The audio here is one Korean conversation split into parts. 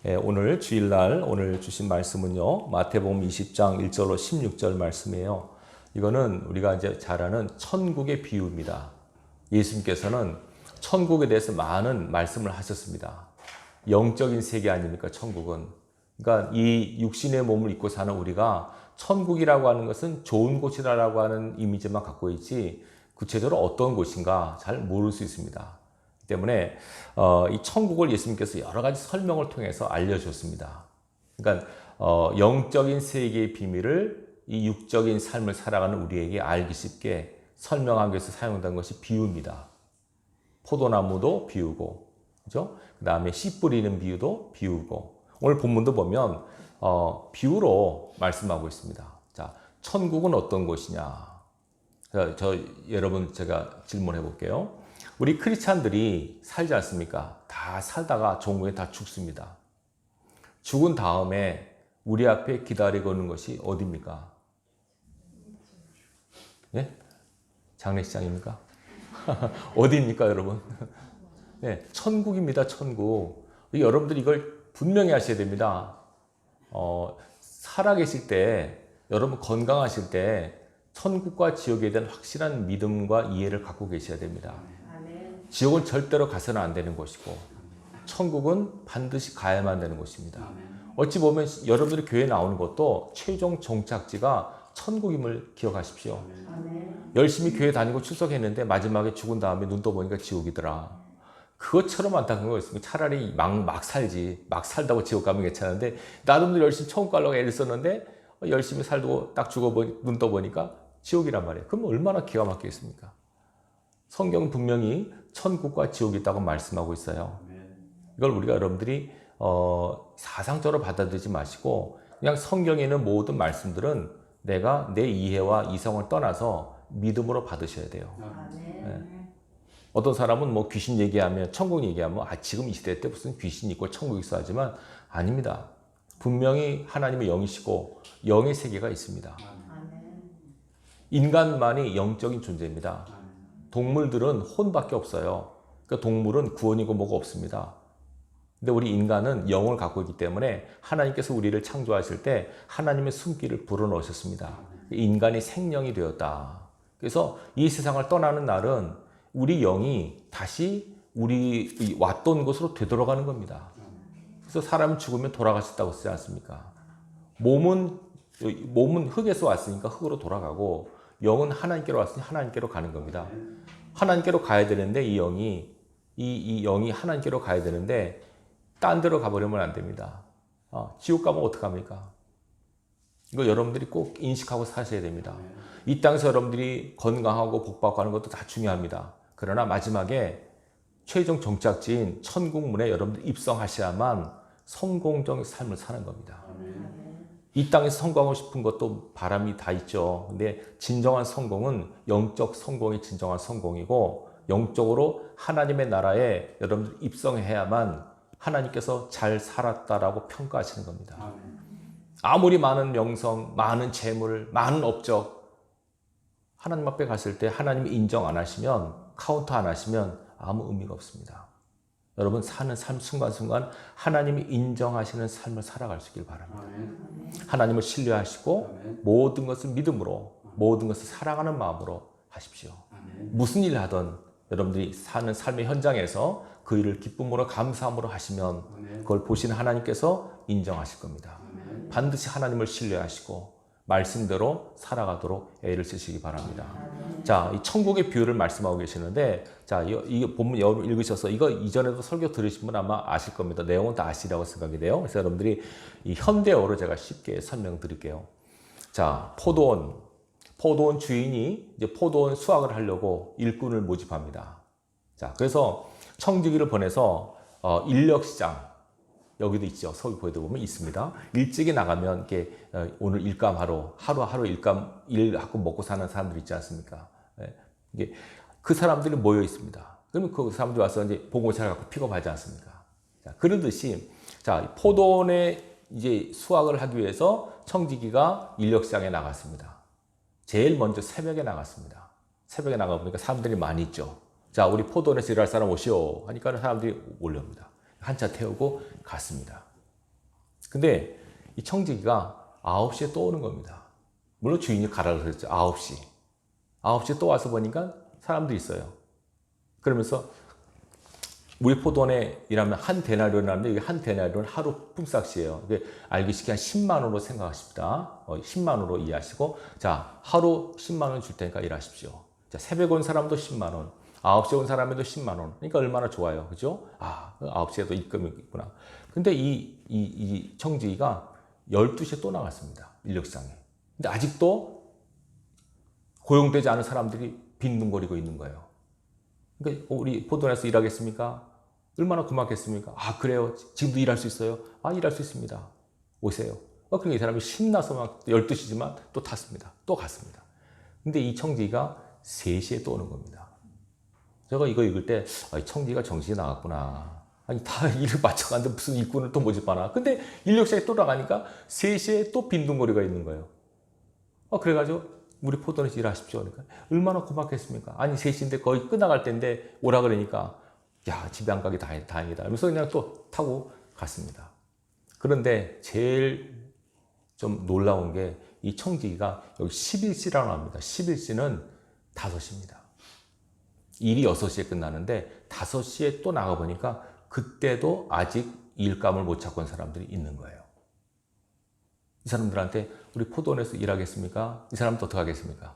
예, 오늘 주일날 오늘 주신 말씀은요, 마태복음 20장 1절로 16절 말씀이에요. 이거는 우리가 이제 잘 아는 천국의 비유입니다. 예수님께서는 천국에 대해서 많은 말씀을 하셨습니다. 영적인 세계 아닙니까, 천국은? 그러니까 이 육신의 몸을 입고 사는 우리가 천국이라고 하는 것은 좋은 곳이라고 하는 이미지만 갖고 있지, 구체적으로 어떤 곳인가 잘 모를 수 있습니다. 때문에 이 천국을 예수님께서 여러 가지 설명을 통해서 알려줬습니다. 그러니까 영적인 세계의 비밀을 이 육적인 삶을 살아가는 우리에게 알기 쉽게 설명하기 위해서 사용된 것이 비유입니다. 포도나무도 비유고, 그죠? 그 다음에 씨 뿌리는 비유도 비유고, 오늘 본문도 보면 비유로 말씀하고 있습니다. 자, 천국은 어떤 곳이냐? 여러분 제가 질문해 볼게요. 우리 크리스찬들이 살지 않습니까? 다 살다가 종국에 다 죽습니다. 죽은 다음에 우리 앞에 기다리고 있는 것이 어디입니까? 예? 장례식장입니까? 어디입니까, 여러분? 네, 천국입니다, 천국. 여러분들이 이걸 분명히 하셔야 됩니다. 살아계실 때, 여러분 건강하실 때, 천국과 지옥에 대한 확실한 믿음과 이해를 갖고 계셔야 됩니다. 지옥은 절대로 가서는 안 되는 곳이고, 천국은 반드시 가야만 되는 곳입니다. 어찌 보면 여러분들이 교회에 나오는 것도 최종 종착지가 천국임을 기억하십시오. 열심히 교회 다니고 출석했는데 마지막에 죽은 다음에 눈 떠보니까 지옥이더라. 그것처럼 안타까운 거 있습니다. 차라리 막 살지. 막 살다고 지옥 가면 괜찮은데, 나름대로 열심히 천국 가려고 애를 썼는데 열심히 살고 딱 눈 떠보니까 지옥이란 말이에요. 그럼 얼마나 기가 막히겠습니까? 성경은 분명히 천국과 지옥이 있다고 말씀하고 있어요. 이걸 우리가 여러분들이 사상적으로 받아들이지 마시고, 그냥 성경에 있는 모든 말씀들은 내가 내 이해와 이성을 떠나서 믿음으로 받으셔야 돼요. 네. 어떤 사람은 뭐 귀신 얘기하면, 천국 얘기하면 지금 이 시대 때 무슨 귀신 있고 천국 있어 하지만 아닙니다. 분명히 하나님의 영이시고 영의 세계가 있습니다. 인간만이 영적인 존재입니다. 동물들은 혼밖에 없어요. 그러니까 동물은 구원이고 뭐가 없습니다. 근데 우리 인간은 영을 갖고 있기 때문에 하나님께서 우리를 창조하실 때 하나님의 숨기를 불어넣으셨습니다. 인간이 생명이 되었다. 그래서 이 세상을 떠나는 날은 우리 영이 다시 우리 왔던 곳으로 되돌아가는 겁니다. 그래서 사람이 죽으면 돌아가셨다고 쓰지 않습니까? 몸은 흙에서 왔으니까 흙으로 돌아가고, 영은 하나님께로 왔으니 하나님께로 가는 겁니다. 하나님께로 가야 되는데 이 영이 하나님께로 가야 되는데 딴 데로 가버리면 안 됩니다. 지옥 가면 어떡합니까? 이거 여러분들이 꼭 인식하고 사셔야 됩니다. 이 땅에서 여러분들이 건강하고 복받고 하는 것도 다 중요합니다. 그러나 마지막에 최종 종착지인 천국문에 여러분들이 입성하셔야만 성공적인 삶을 사는 겁니다. 이 땅에서 성공하고 싶은 것도 바람이 다 있죠. 근데 진정한 성공은 영적 성공이 진정한 성공이고, 영적으로 하나님의 나라에 여러분들 입성해야만 하나님께서 잘 살았다라고 평가하시는 겁니다. 아무리 많은 명성, 많은 재물, 많은 업적, 하나님 앞에 갔을 때 하나님이 인정 안 하시면, 카운터 안 하시면 아무 의미가 없습니다. 여러분 사는 삶 순간순간 하나님이 인정하시는 삶을 살아갈 수 있길 바랍니다. 하나님을 신뢰하시고 모든 것을 믿음으로, 모든 것을 사랑하는 마음으로 하십시오. 무슨 일을 하든 여러분들이 사는 삶의 현장에서 그 일을 기쁨으로 감사함으로 하시면 그걸 보시는 하나님께서 인정하실 겁니다. 반드시 하나님을 신뢰하시고 말씀대로 살아가도록 애를 쓰시기 바랍니다. 자, 이 천국의 비유를 말씀하고 계시는데, 자, 이 본문 여러분 읽으셔서 이거 이전에도 설교 들으신 분 아마 아실 겁니다. 내용은 다 아시라고 생각이 돼요. 그래서 여러분들이 이 현대어로 제가 쉽게 설명드릴게요. 자, 포도원 주인이 이제 포도원 수확을 하려고 일꾼을 모집합니다. 자, 그래서 청지기를 보내서 인력시장, 여기도 있죠. 서귀포에도 보면 있습니다. 일찍이 나가면 이렇게 오늘 일감하러 하루 일하고 먹고 사는 사람들 있지 않습니까? 이게 그 사람들이 모여 있습니다. 그러면 그 사람들이 와서 이제 봉고차를 갖고 픽업하지 않습니까? 자, 그러듯이 자, 포도원에 이제 수확을 하기 위해서 청지기가 인력시장에 나갔습니다. 제일 먼저 새벽에 나갔습니다. 새벽에 나가 보니까 사람들이 많이 있죠. 자, 우리 포도원에서 일할 사람 오시오 하니까 사람들이 몰려옵니다. 한 차 태우고 갔습니다. 근데 이 청지기가 9시에 또 오는 겁니다. 물론 주인이 가라고 그랬죠. 9시. 9시에 또 와서 보니까 사람들이 있어요. 그러면서 우리 포도원에 일하면 한 데나리온이라는데 이게 한 데나리온 하루 품삯이에요. 알기 쉽게 한 10만 원으로 생각하십니다. 10만 원으로 이해하시고 자 하루 10만 원 줄 테니까 일하십시오. 자 새벽 온 사람도 10만 원, 9시에 온 사람에도 10만 원. 그러니까 얼마나 좋아요, 그죠? 9시에도 입금이 있구나. 근데 이 청지기가 12시에 또 나갔습니다. 인력시장에. 근데 아직도 고용되지 않은 사람들이 빈둥거리고 있는 거예요. 그러니까 우리 포도원에서 일하겠습니까? 얼마나 고맙겠습니까? 그래요. 지금도 일할 수 있어요? 일할 수 있습니다. 오세요. 그러니까 이 사람이 신나서 막 12시지만 또 탔습니다. 또 갔습니다. 근데 이 청지기가 3시에 또 오는 겁니다. 제가 이거 읽을 때 청지기가 정신이 나갔구나. 아니 다 일을 마쳐가는데 무슨 일꾼을 또 모집하나. 근데 인력시장에 또 나가니까 3시에 또 빈둥거리가 있는 거예요. 그래가지고 우리 포도원에서 일하십시오. 그러니까 얼마나 고맙겠습니까? 아니 3시인데 거의 끝나갈 때인데 오라 그러니까 야 집에 안 가기 다행이다. 그래서 그냥 또 타고 갔습니다. 그런데 제일 좀 놀라운 게 이 청지기가 여기 11시라고 합니다. 11시는 5시입니다. 일이 6시에 끝나는데 5시에 또 나가보니까 그때도 아직 일감을 못 찾고 온 사람들이 있는 거예요. 이 사람들한테 우리 포도원에서 일하겠습니까? 이 사람도 어떻게 하겠습니까?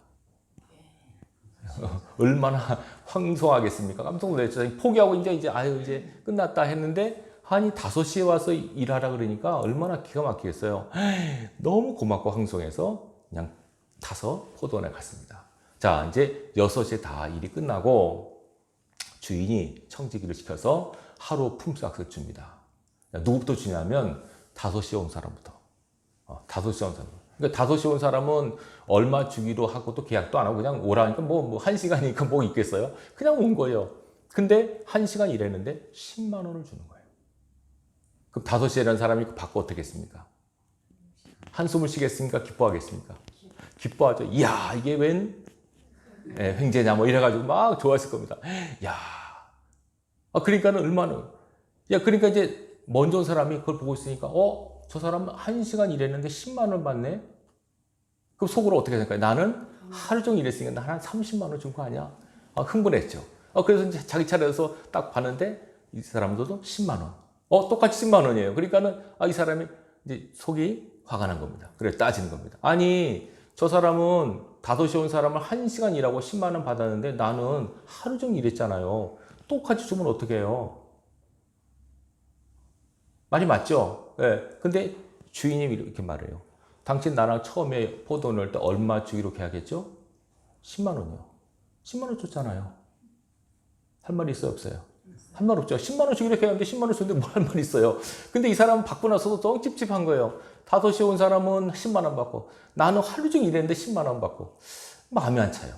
얼마나 황송하겠습니까? 깜짝 놀랐죠. 포기하고 이제 끝났다 했는데 아니 5시에 와서 일하라 그러니까 얼마나 기가 막히겠어요. 너무 고맙고 황송해서 그냥 타서 포도원에 갔습니다. 자 이제 6시에 다 일이 끝나고 주인이 청지기를 시켜서 하루 품삯을 줍니다. 누구부터 주냐면 5시에 온 사람부터. 5시에 온 사람. 그러니까 5시에 온 사람은 얼마 주기로 하고 또 계약도 안 하고 그냥 오라니까 뭐 1시간이니까 뭐 있겠어요? 그냥 온 거예요. 근데 1시간 일했는데 10만 원을 주는 거예요. 그럼 5시에 일하는 사람이 받고 어떻게 했습니까? 한숨을 쉬겠습니까? 기뻐하겠습니까? 기뻐하죠. 이야, 이게 웬 횡재냐 뭐 이래가지고 막 좋아했을 겁니다. 야, 그러니까는 얼마나, 그러니까 이제 먼저 온 사람이 그걸 보고 있으니까 저 사람은 1시간 일했는데 10만 원 받네? 그럼 속으로 어떻게 생각해요? 나는 하루 종일 일했으니까 나 한 30만 원 준 거 아니야? 흥분했죠. 그래서 이제 자기 차례에서 딱 봤는데 이 사람들도 10만 원. 똑같이 10만 원이에요. 그러니까는 이 사람이 이제 속이 화가 난 겁니다. 그래 따지는 겁니다. 아니 저 사람은 5시에 온 사람은 1시간 일하고 10만 원 받았는데 나는 하루 종일 일했잖아요. 똑같이 주면 어떻게 해요? 말이 맞죠? 근데 주인이 이렇게 말해요. 당신 나랑 처음에 포도 넣을 때 얼마 주기로 계약했죠? 10만 원이요. 10만 원 줬잖아요. 할 말이 있어요? 없어요? 할 말 없죠. 10만 원 주기로 계약했는데 10만 원 줬는데 뭐 할 말 있어요? 근데 이 사람은 받고 나서도 너무 찝찝한 거예요. 5시에 온 사람은 10만 원 받고 나는 하루 종일 일했는데 10만 원 받고 마음이 안 차요.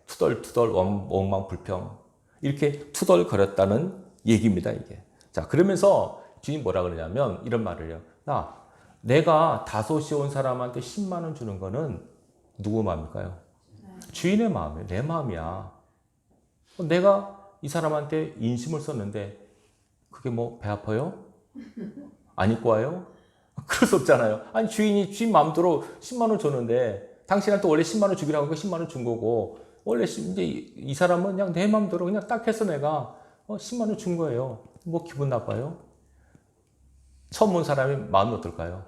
투덜투덜 원망불평 이렇게 투덜거렸다는 얘기입니다. 이게. 자 그러면서 주인이 뭐라 그러냐면 이런 말을 해요. 내가 5시에 온 사람한테 10만 원 주는 거는 누구 마음일까요? 주인의 마음이에요. 내 마음이야. 내가 이 사람한테 인심을 썼는데 그게 뭐 배 아파요? 안 입고 와요? 그럴 수 없잖아요. 아니 주인 마음대로 10만 원 줬는데 당신한테 원래 10만 원 주기로 하고 10만 원 준 거고 원래 이제 이 사람은 그냥 내 마음대로 그냥 딱 해서 내가 10만 원 준 거예요. 뭐 기분 나빠요? 처음 온 사람이 마음이 어떨까요?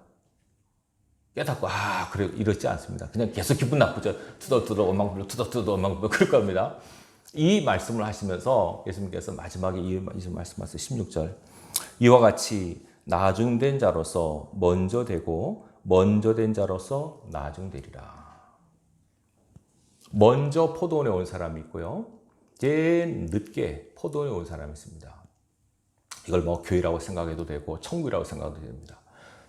깨닫고 그래 이렇지 않습니다. 그냥 계속 기분 나쁘죠. 투덜투덜 원망불평 투덜투덜 원망불평 그럴 겁니다. 이 말씀을 하시면서 예수님께서 마지막에 이 말씀하세요. 16절 이와 같이 나중된 자로서 먼저 되고 먼저 된 자로서 나중되리라. 먼저 포도원에 온 사람이 있고요. 제일 늦게 포도원에 온 사람이 있습니다. 이걸 뭐 교회라고 생각해도 되고 천국이라고 생각해도 됩니다.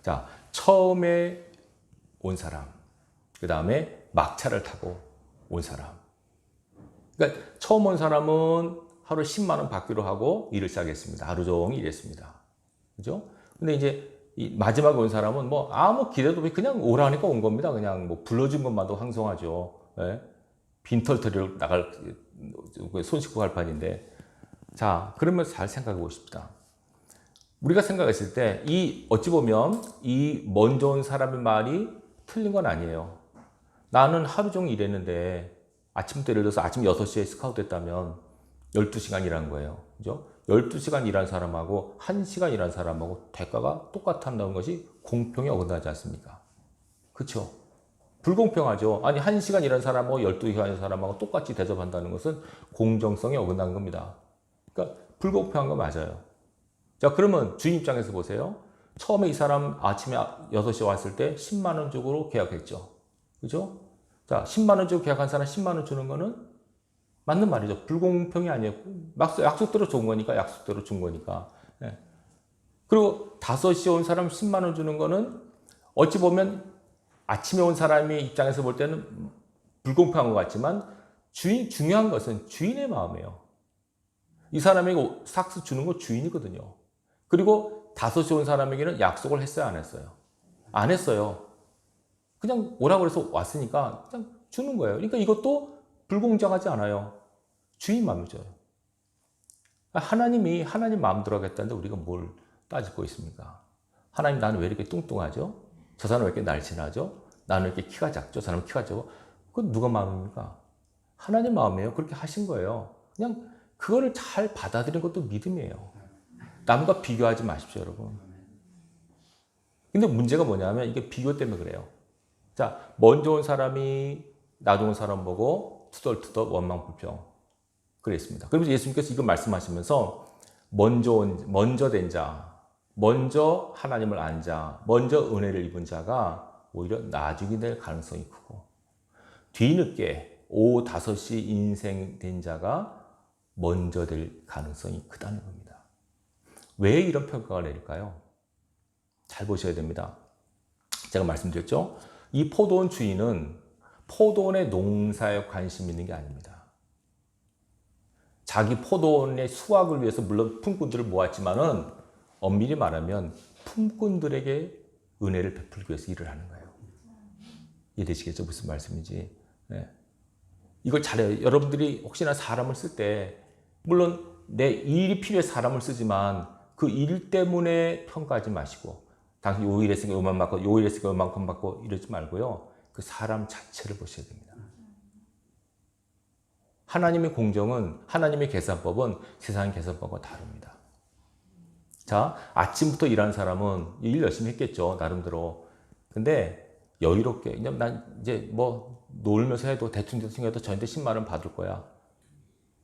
자, 처음에 온 사람, 그 다음에 막차를 타고 온 사람. 그러니까 처음 온 사람은 하루 10만 원 받기로 하고 일을 시작했습니다. 하루 종일 일했습니다. 그죠? 근데 이제 이 마지막에 온 사람은 뭐 아무 기대도 없이 그냥 오라니까 온 겁니다. 그냥 뭐 불러준 것만도 황송하죠. 빈털터리로 나갈 손 씻고 갈 판인데. 자, 그러면서 잘 생각해 보십시다. 우리가 생각했을 때 어찌 보면 이 먼저 온 사람의 말이 틀린 건 아니에요. 나는 하루 종일 일했는데 아침부터 예를 들어서 아침 6시에 스카우트 했다면 12시간 일한 거예요. 그죠? 12시간 일한 사람하고 1시간 일한 사람하고 대가가 똑같다는 것이 공평에 어긋나지 않습니까? 그렇죠? 불공평하죠. 아니 1시간 일한 사람하고 12시간 일한 사람하고 똑같이 대접한다는 것은 공정성에 어긋나는 겁니다. 그러니까 불공평한 거 맞아요. 자, 그러면 주인 입장에서 보세요. 처음에 이 사람 아침에 6시에 왔을 때 10만 원 주고 계약했죠. 그죠? 자, 10만 원 주고 계약한 사람 10만 원 주는 거는 맞는 말이죠. 불공평이 아니었고 약속대로 준 거니까 약속대로 준 거니까. 예. 그리고 5시에 온 사람 10만 원 주는 거는 어찌 보면 아침에 온 사람의 입장에서 볼 때는 불공평한 것 같지만 중요한 것은 주인의 마음이에요. 이 사람에게 삭스 주는 거 주인이거든요. 그리고 5시에 온 사람에게는 약속을 했어요, 안 했어요? 안 했어요. 그냥 오라고 해서 왔으니까 그냥 주는 거예요. 그러니까 이것도 불공정하지 않아요. 주인 마음이죠. 하나님 마음대로 하겠다는데 우리가 뭘 따지고 있습니까? 하나님, 나는 왜 이렇게 뚱뚱하죠? 저 사람은 왜 이렇게 날씬하죠? 나는 왜 이렇게 키가 작죠? 저 사람은 키가 작고. 그건 누가 마음입니까? 하나님 마음이에요. 그렇게 하신 거예요. 그냥 그거를 잘 받아들이는 것도 믿음이에요. 남과 비교하지 마십시오, 여러분. 근데 문제가 뭐냐면 이게 비교 때문에 그래요. 자, 먼저 온 사람이 나중 온 사람 보고 투덜투덜 원망불평 그랬습니다. 그래서 예수님께서 이거 말씀하시면서 먼저 된 자, 먼저 하나님을 안 자, 먼저 은혜를 입은 자가 오히려 나중이 될 가능성이 크고 뒤늦게 오후 5시 인생 된 자가 먼저 될 가능성이 크다는 겁니다. 왜 이런 평가가 내릴까요? 잘 보셔야 됩니다. 제가 말씀드렸죠? 이 포도원 주인은 포도원의 농사에 관심 있는 게 아닙니다. 자기 포도원의 수확을 위해서 물론 품꾼들을 모았지만은 엄밀히 말하면 품꾼들에게 은혜를 베풀기 위해서 일을 하는 거예요. 이해되시겠죠? 무슨 말씀인지. 네. 이걸 잘해요. 여러분들이 혹시나 사람을 쓸 때 물론 내 일이 필요해 사람을 쓰지만 그 일 때문에 평가하지 마시고 당신 요 일했으니까 요만 받고 요 일했으니까 요만큼 받고 이러지 말고요. 그 사람 자체를 보셔야 됩니다. 하나님의 공정은 하나님의 계산법은 세상의 계산법과 다릅니다. 자, 아침부터 일하는 사람은 일 열심히 했겠죠. 나름대로. 근데 여유롭게 왜냐면 난 이제 뭐 놀면서 해도 대충 해도 저한테 10만 원 받을 거야.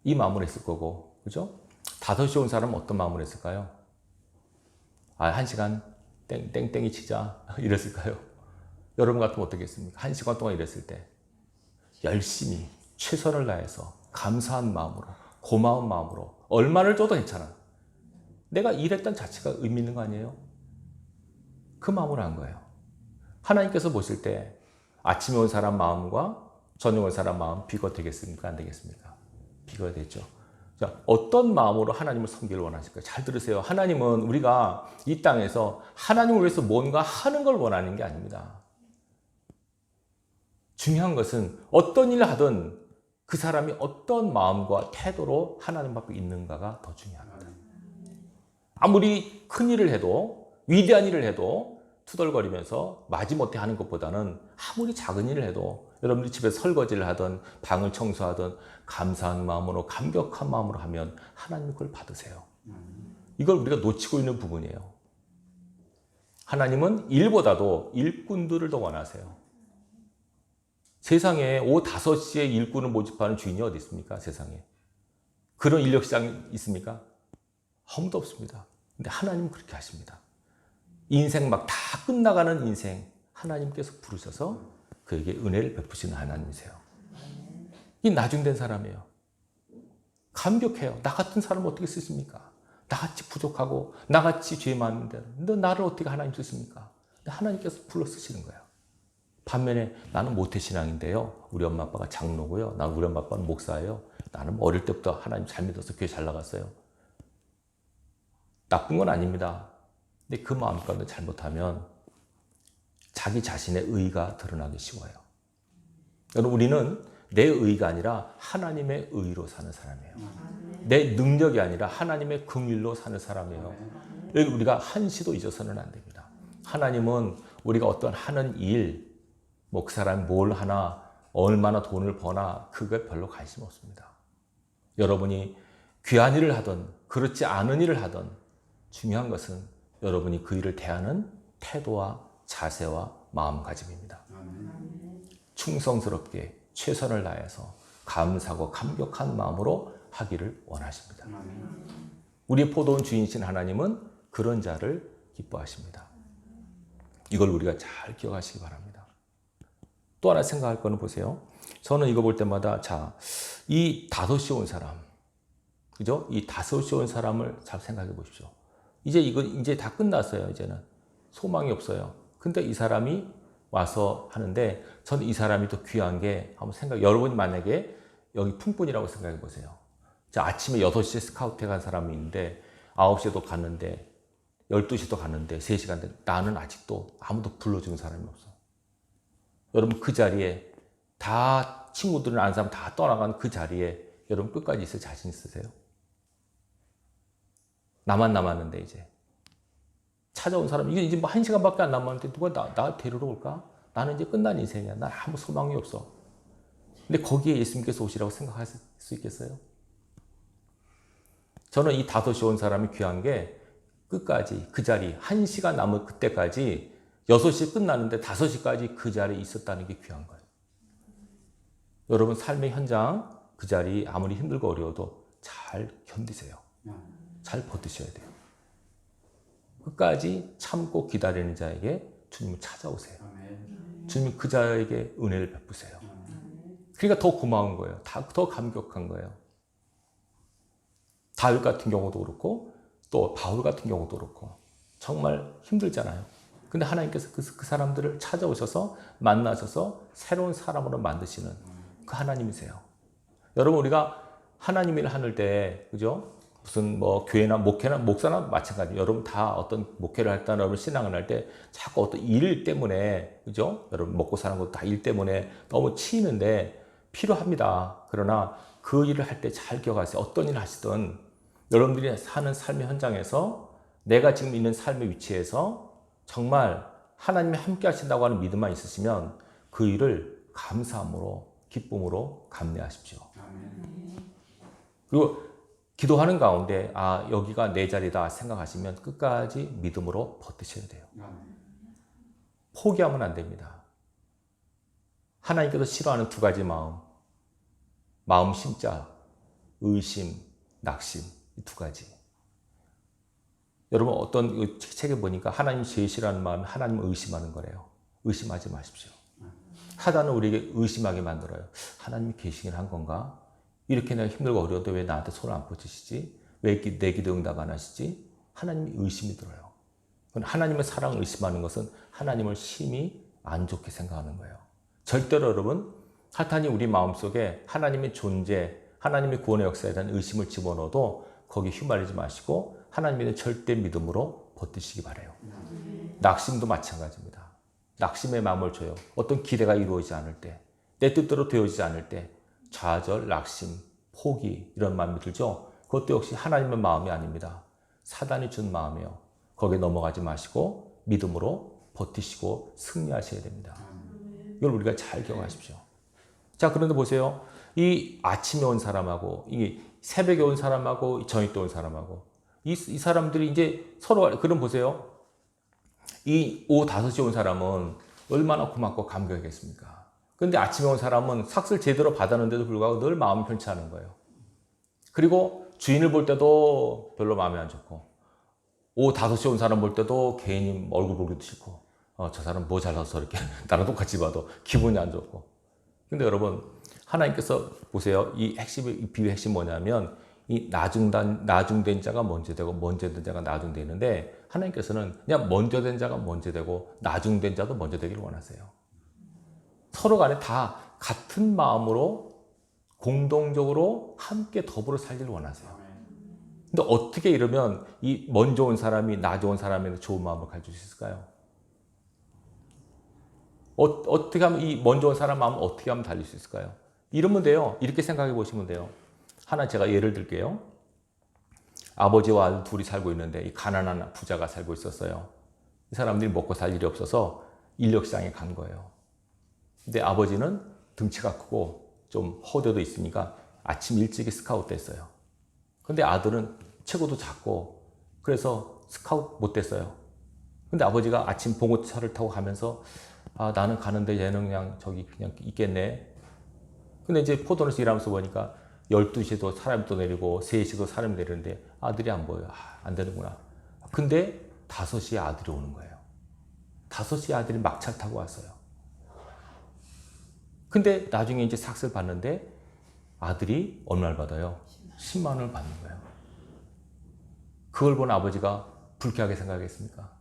이 마음을 했을 거고. 그죠? 5시에 온 사람은 어떤 마음을 했을까요? 1시간 땡땡이 치자 이랬을까요? 여러분 같으면 어떻겠습니까? 1시간 동안 일했을 때 열심히 최선을 다해서 감사한 마음으로 고마운 마음으로 얼마를 줘도 괜찮아. 내가 일했던 자체가 의미 있는 거 아니에요? 그 마음으로 한 거예요. 하나님께서 보실 때 아침에 온 사람 마음과 저녁에 온 사람 마음 비교가 되겠습니까? 안 되겠습니까? 비교가 되죠. 자, 어떤 마음으로 하나님을 섬기를 원하실까요? 잘 들으세요. 하나님은 우리가 이 땅에서 하나님을 위해서 뭔가 하는 걸 원하는 게 아닙니다. 중요한 것은 어떤 일을 하든 그 사람이 어떤 마음과 태도로 하나님 앞에 있는가가 더 중요합니다. 아무리 큰 일을 해도 위대한 일을 해도 투덜거리면서 마지못해 하는 것보다는 아무리 작은 일을 해도 여러분들이 집에서 설거지를 하든 방을 청소하든 감사한 마음으로 감격한 마음으로 하면 하나님 그걸 받으세요. 이걸 우리가 놓치고 있는 부분이에요. 하나님은 일보다도 일꾼들을 더 원하세요. 세상에 오후 5시에 일꾼을 모집하는 주인이 어디 있습니까? 세상에. 그런 인력시장이 있습니까? 아무도 없습니다. 근데 하나님은 그렇게 하십니다. 인생 막 다 끝나가는 인생 하나님께서 부르셔서 그에게 은혜를 베푸시는 하나님이세요. 이 나중된 사람이에요. 감격해요. 나 같은 사람 어떻게 쓰십니까? 나같이 부족하고 나같이 죄 많은데 너 나를 어떻게 하나님 쓰십니까? 하나님께서 불러 쓰시는 거예요. 반면에 나는 모태신앙인데요. 우리 엄마 아빠가 장로고요. 우리 엄마 아빠는 목사예요. 나는 어릴 때부터 하나님 잘 믿어서 교회 잘 나갔어요. 나쁜 건 아닙니다. 근데 그 마음 가운데 잘못하면 자기 자신의 의가 드러나기 쉬워요. 여러분, 우리는 내 의가 아니라 하나님의 의로 사는 사람이에요. 내 능력이 아니라 하나님의 긍휼로 사는 사람이에요. 여기 우리가 한시도 잊어서는 안 됩니다. 하나님은 우리가 어떤 하는 일, 뭐 그 사람이 뭘 하나, 얼마나 돈을 버나 그게 별로 관심 없습니다. 여러분이 귀한 일을 하든 그렇지 않은 일을 하든 중요한 것은 여러분이 그 일을 대하는 태도와 자세와 마음가짐입니다. 충성스럽게 최선을 다해서 감사하고 감격한 마음으로 하기를 원하십니다. 우리의 포도원 주인이신 하나님은 그런 자를 기뻐하십니다. 이걸 우리가 잘 기억하시기 바랍니다. 또 하나 생각할 거는 보세요. 저는 이거 볼 때마다 이 5시 온 사람, 그죠? 이 5시 온 사람을 잘 생각해 보십시오. 이제 다 끝났어요. 이제는 소망이 없어요. 근데 이 사람이 와서 하는데 저는 이 사람이 더 귀한 게 여러분이 만약에 여기 풍분이라고 생각해 보세요. 아침에 6시에 스카우트에 간 사람이 있는데 9시에도 갔는데 12시도 갔는데 3시간 됐는데 나는 아직도 아무도 불러주는 사람이 없어. 여러분 그 자리에 다 친구들은 아는 사람 다 떠나간 그 자리에 여러분 끝까지 있을 자신 있으세요? 나만 남았는데 이제 찾아온 사람 이제 뭐 1시간밖에 안 남았는데 누가 나 데리러 올까? 나는 이제 끝난 인생이야. 난 아무 소망이 없어. 근데 거기에 예수님께서 오시라고 생각할 수 있겠어요? 저는 이 5시 온 사람이 귀한 게 끝까지 그 자리 1시간 남은 그때까지 6시 끝나는데 5시까지 그 자리에 있었다는 게 귀한 거예요. 여러분 삶의 현장 그 자리 아무리 힘들고 어려워도 잘 견디세요. 잘 버티셔야 돼요. 끝까지 참고 기다리는 자에게 주님을 찾아오세요. 주님이 그 자에게 은혜를 베푸세요. 그러니까 더 고마운 거예요. 더 감격한 거예요. 다윗 같은 경우도 그렇고 또 바울 같은 경우도 그렇고 정말 힘들잖아요. 근데 하나님께서 그 사람들을 찾아오셔서 만나셔서 새로운 사람으로 만드시는 그 하나님이세요. 여러분 우리가 하나님 일을 하는 때 그죠? 무슨 뭐 교회나 목사나 마찬가지. 여러분 다 어떤 목회를 할 때, 여러분 신앙을 할 때 자꾸 어떤 일 때문에 그죠? 여러분 먹고 사는 것도 다 일 때문에 너무 치이는데 필요합니다. 그러나 그 일을 할 때 잘 기억하세요. 어떤 일을 하시든 여러분들이 사는 삶의 현장에서 내가 지금 있는 삶의 위치에서 정말 하나님이 함께 하신다고 하는 믿음만 있으시면 그 일을 감사함으로 기쁨으로 감내하십시오. 그리고 기도하는 가운데 여기가 내 자리다 생각하시면 끝까지 믿음으로 버티셔야 돼요. 포기하면 안 됩니다. 하나님께서 싫어하는 2가지 마음 심자, 의심, 낙심 이 2가지. 여러분 어떤 책에 보니까 하나님 제일 싫어하는 마음이 하나님을 의심하는 거래요. 의심하지 마십시오. 사단은 우리에게 의심하게 만들어요. 하나님이 계시긴 한 건가? 이렇게 내가 힘들고 어려워도 왜 나한테 손을 안 뻗치시지? 왜 내 기도 응답 안 하시지? 하나님이 의심이 들어요. 하나님의 사랑을 의심하는 것은 하나님을 심히 안 좋게 생각하는 거예요. 절대로 여러분 사탄이 우리 마음속에 하나님의 존재, 하나님의 구원의 역사에 대한 의심을 집어넣어도 거기에 휘말리지 마시고 하나님에 대한 절대 믿음으로 버티시기 바라요. 낙심도 마찬가지입니다. 낙심의 마음을 줘요. 어떤 기대가 이루어지지 않을 때, 내 뜻대로 되어지지 않을 때 좌절, 낙심, 포기 이런 마음이 들죠. 그것도 역시 하나님의 마음이 아닙니다. 사단이 준 마음이에요. 거기에 넘어가지 마시고 믿음으로 버티시고 승리하셔야 됩니다. 이걸 우리가 잘 기억하십시오. 자, 그런데 보세요. 이 아침에 온 사람하고 이 새벽에 온 사람하고 저녁 때 온 사람하고 이 사람들이 이제 서로 그럼 보세요. 이 오후 5시에 온 사람은 얼마나 고맙고 감격했겠습니까? 근데 아침에 온 사람은 삭슬 제대로 받았는데도 불구하고 늘 마음이 편치 않은 거예요. 그리고 주인을 볼 때도 별로 마음이 안 좋고 오후 5시에 온 사람 볼 때도 괜히 얼굴 보기도 싫고 저 사람 뭐 잘나서 이렇게 나랑 똑같이 봐도 기분이 안 좋고. 근데 여러분 하나님께서 보세요. 이 비유의 핵심 뭐냐면 이 나중된 자가 먼저 되고 먼저 된 자가 나중되는데 하나님께서는 그냥 먼저 된 자가 먼저 되고 나중된 자도 먼저 되기를 원하세요. 서로 간에 다 같은 마음으로 공동적으로 함께 더불어 살기를 원하세요. 근데 어떻게 이러면 이 먼저 온 사람이 나 좋은 사람에게 좋은 마음을 가질 수 있을까요? 어떻게 하면 이 먼저 온 사람 마음을 어떻게 하면 달릴 수 있을까요? 이러면 돼요. 이렇게 생각해 보시면 돼요. 하나 제가 예를 들게요. 아버지와 아들 둘이 살고 있는데 이 가난한 부자가 살고 있었어요. 이 사람들이 먹고 살 일이 없어서 인력시장에 간 거예요. 근데 아버지는 등치가 크고 좀 허대도 있으니까 아침 일찍이 스카웃 됐어요. 근데 아들은 체구도 작고 그래서 스카웃 못 됐어요. 근데 아버지가 아침 봉고차를 타고 가면서 아, 나는 가는데 얘는 그냥 저기 그냥 있겠네. 근데 이제 포도원에서 일하면서 보니까 12시에도 사람이 또 내리고 3시도 사람이 내리는데 아들이 안 보여요. 아, 안 되는구나. 근데 5시에 아들이 오는 거예요. 5시에 아들이 막차를 타고 왔어요. 근데 나중에 이제 삭스를 봤는데 아들이 얼마를 받아요? 10만 원을 받는 거예요. 그걸 본 아버지가 불쾌하게 생각했습니까?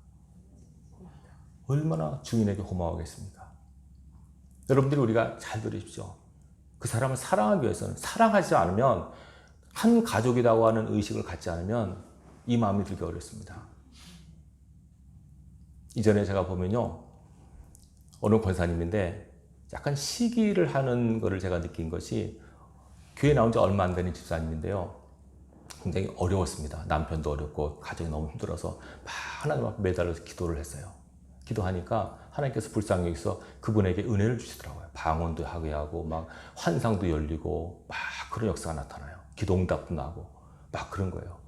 얼마나 주인에게 고마워하겠습니까? 여러분들이 우리가 잘 들으십시오. 그 사람을 사랑하기 위해서는 사랑하지 않으면 한 가족이라고 하는 의식을 갖지 않으면 이 마음이 들기 어렵습니다. 이전에 제가 보면요. 어느 권사님인데 약간 시기를 하는 거를 제가 느낀 것이 교회 나온 지 얼마 안 되는 집사님인데요. 굉장히 어려웠습니다. 남편도 어렵고 가정이 너무 힘들어서 막 하나님 앞에 매달려서 기도를 했어요. 기도하니까 하나님께서 불쌍히 여기서 그분에게 은혜를 주시더라고요. 방언도 하게 하고 막 환상도 열리고 막 그런 역사가 나타나요. 기도 응답도 나고 막 그런 거예요.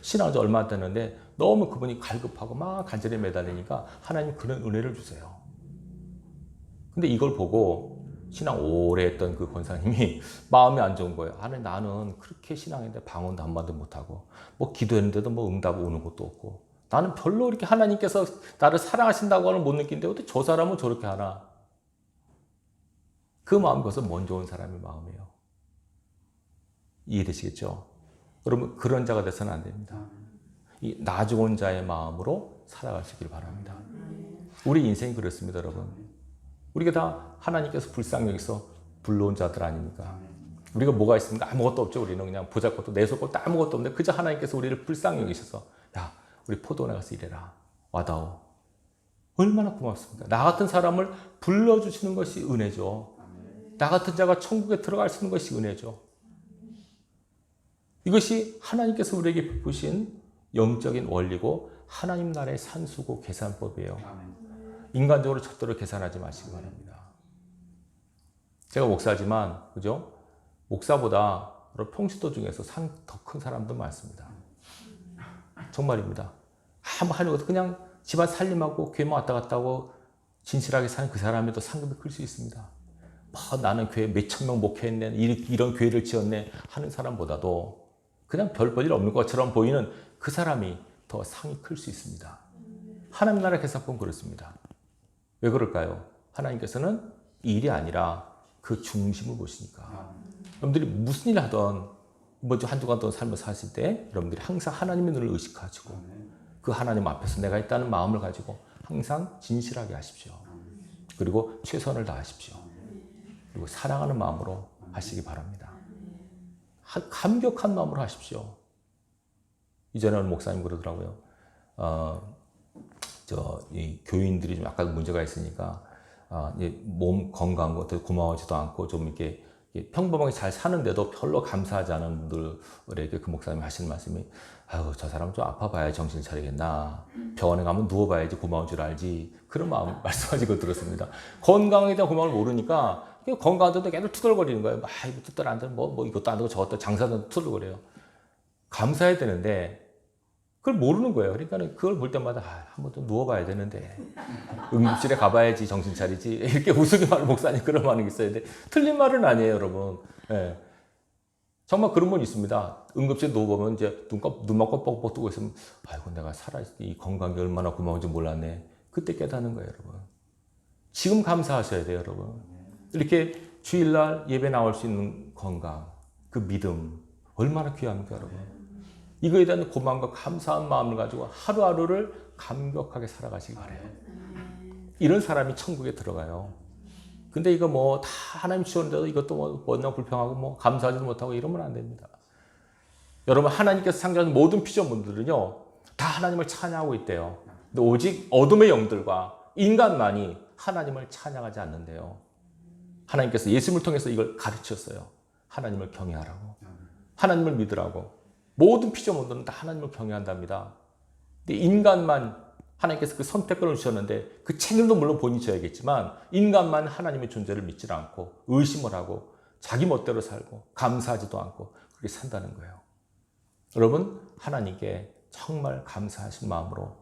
신앙한 지 얼마 안 됐는데 너무 그분이 갈급하고 막 간절히 매달리니까 하나님 그런 은혜를 주세요. 근데 이걸 보고 신앙 오래 했던 그 권사님이 마음이 안 좋은 거예요. 아니 나는 그렇게 신앙인데 방언도 한마디 못하고 뭐 기도했는데도 뭐 응답 오는 것도 없고 나는 별로 이렇게 하나님께서 나를 사랑하신다고는 못 느끼는데 어떻게 저 사람은 저렇게 하나. 그 마음이 벌써 먼저 온 사람의 마음이에요. 이해되시겠죠? 여러분 그런 자가 돼서는 안 됩니다. 이 나중은 자의 마음으로 살아가시길 바랍니다. 우리 인생이 그렇습니다, 여러분. 우리가 다 하나님께서 불쌍히 여기서 불러온 자들 아닙니까? 우리가 뭐가 있습니까? 아무것도 없죠. 우리는 그냥 보잘것도 내속것도 아무것도 없는데 그저 하나님께서 우리를 불쌍히 여기셔서 야 우리 포도원에 가서 일해라. 와다오. 얼마나 고맙습니까? 나 같은 사람을 불러주시는 것이 은혜죠. 나 같은 자가 천국에 들어갈 수 있는 것이 은혜죠. 이것이 하나님께서 우리에게 베푸신 영적인 원리고 하나님 나라의 산수고 계산법이에요. 인간적으로 절대로 계산하지 마시기 바랍니다. 제가 목사지만 그죠? 목사보다 평신도 중에서 상 더 큰 사람도 많습니다. 정말입니다. 아무 하는 것도 그냥 집안 살림하고 교회만 왔다 갔다 하고 진실하게 사는 그 사람이 더 상급이 클 수 있습니다. 뭐 나는 교회 몇천 명 목회했네, 이런 교회를 지었네 하는 사람보다도 그냥 별 볼 일 없는 것처럼 보이는 그 사람이 더 상이 클 수 있습니다. 하나님 나라 계산법은 그렇습니다. 왜 그럴까요? 하나님께서는 일이 아니라 그 중심을 보시니까. 여러분들이 무슨 일을 하던 먼저 한 주간 동안 삶을 사실 때 여러분들이 항상 하나님의 눈을 의식하시고 그 하나님 앞에서 내가 있다는 마음을 가지고 항상 진실하게 하십시오. 그리고 최선을 다하십시오. 그리고 사랑하는 마음으로 하시기 바랍니다. 감격한 마음으로 하십시오. 이전에 어느 목사님 그러더라고요. 이 교인들이 좀 약간 문제가 있으니까 몸 건강한 것도 고마워하지도 않고 좀 이렇게 평범하게 잘 사는데도 별로 감사하지 않은 분들에게 그 목사님이 하시는 말씀이 아유 저 사람 좀 아파봐야 정신 차리겠나 병원에 가면 누워봐야지 고마운 줄 알지 그런 마음 말씀하신 거 들었습니다. 건강에 대한 고마움을 모르니까 건강한데도 계속 투덜거리는 거예요. 이거 뜻대로 안 되는 뭐 이것도 안 되고 저것도 장사도 투덜거려요. 감사해야 되는데 그걸 모르는 거예요. 그러니까 그걸 볼 때마다 한 번 좀 누워봐야 되는데 응급실에 가봐야지 정신 차리지 이렇게 우스갯말을 목사님 그런 말이 있어야 돼. 틀린 말은 아니에요, 여러분. 네. 정말 그런 분 있습니다. 응급실에 누워보면 이제 눈만 뻑뻑 뜨고 있으면 아이고 내가 살아있을 때 이 건강이 얼마나 고마운지 몰랐네. 그때 깨닫는 거예요, 여러분. 지금 감사하셔야 돼요, 여러분. 이렇게 주일날 예배 나올 수 있는 건강, 그 믿음 얼마나 귀합니까, 여러분. 이거에 대한 고마움과 감사한 마음을 가지고 하루하루를 감격하게 살아가시기 바래요. 이런 사람이 천국에 들어가요. 근데 이거 뭐 다 하나님 주셨는데도 이것도 뭐 원망 불평하고 뭐 감사하지도 못하고 이러면 안 됩니다. 여러분 하나님께서 창조하신 모든 피조물들은요 다 하나님을 찬양하고 있대요. 근데 오직 어둠의 영들과 인간만이 하나님을 찬양하지 않는데요. 하나님께서 예수님을 통해서 이걸 가르쳤어요. 하나님을 경외하라고. 하나님을 믿으라고. 모든 피조물들은 다 하나님을 경외한답니다. 근데 인간만 하나님께서 그 선택권을 주셨는데 그 책임도 물론 본인이 져야겠지만 인간만 하나님의 존재를 믿지 않고 의심을 하고 자기 멋대로 살고 감사하지도 않고 그렇게 산다는 거예요. 여러분, 하나님께 정말 감사하신 마음으로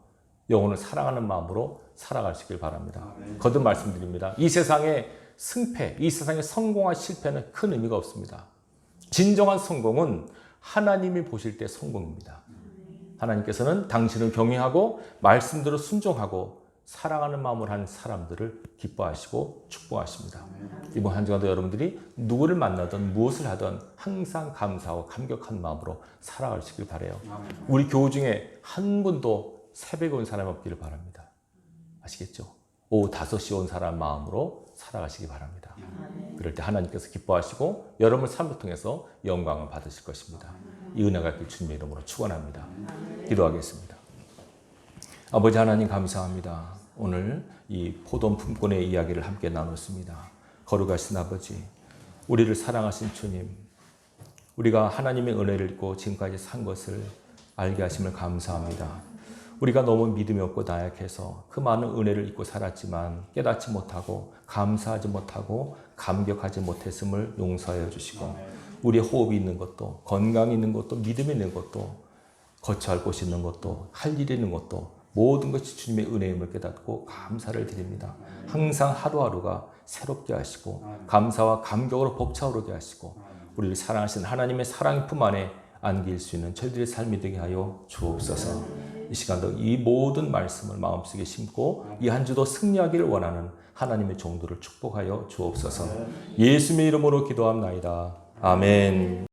영혼을 사랑하는 마음으로 살아가시길 바랍니다. 거듭 말씀드립니다. 이 세상의 승패, 이 세상의 성공과 실패는 큰 의미가 없습니다. 진정한 성공은 하나님이 보실 때 성공입니다. 하나님께서는 당신을 경외하고 말씀대로 순종하고 사랑하는 마음을 한 사람들을 기뻐하시고 축복하십니다. 이번 한 주간도 여러분들이 누구를 만나든 무엇을 하든 항상 감사하고 감격한 마음으로 살아가시길 바라요. 우리 교우 중에 한 분도 새벽에 온 사람이 없기를 바랍니다. 아시겠죠? 오후 5시에 온 사람 마음으로 살아가시기 바랍니다. 그럴 때 하나님께서 기뻐하시고 여러분의 삶을 통해서 영광을 받으실 것입니다. 이 은혜가 있길 주님의 이름으로 축원합니다. 기도하겠습니다. 아버지 하나님 감사합니다. 오늘 이 포도원 품꾼의 이야기를 함께 나눴습니다. 거룩하신 아버지, 우리를 사랑하신 주님, 우리가 하나님의 은혜를 입고 지금까지 산 것을 알게 하심을 감사합니다. 우리가 너무 믿음이 없고 나약해서 그 많은 은혜를 입고 살았지만 깨닫지 못하고 감사하지 못하고 감격하지 못했음을 용서하여 주시고 우리의 호흡이 있는 것도 건강이 있는 것도 믿음이 있는 것도 거처할 곳이 있는 것도 할 일이 있는 것도 모든 것이 주님의 은혜임을 깨닫고 감사를 드립니다. 항상 하루하루가 새롭게 하시고 감사와 감격으로 벅차오르게 하시고 우리를 사랑하시는 하나님의 사랑의 품 안에 안길 수 있는 저희들의 삶이 되게 하여 주옵소서. 이 시간도 이 모든 말씀을 마음속에 심고 이 한 주도 승리하기를 원하는 하나님의 종들을 축복하여 주옵소서. 예수님의 이름으로 기도합나이다. 아멘.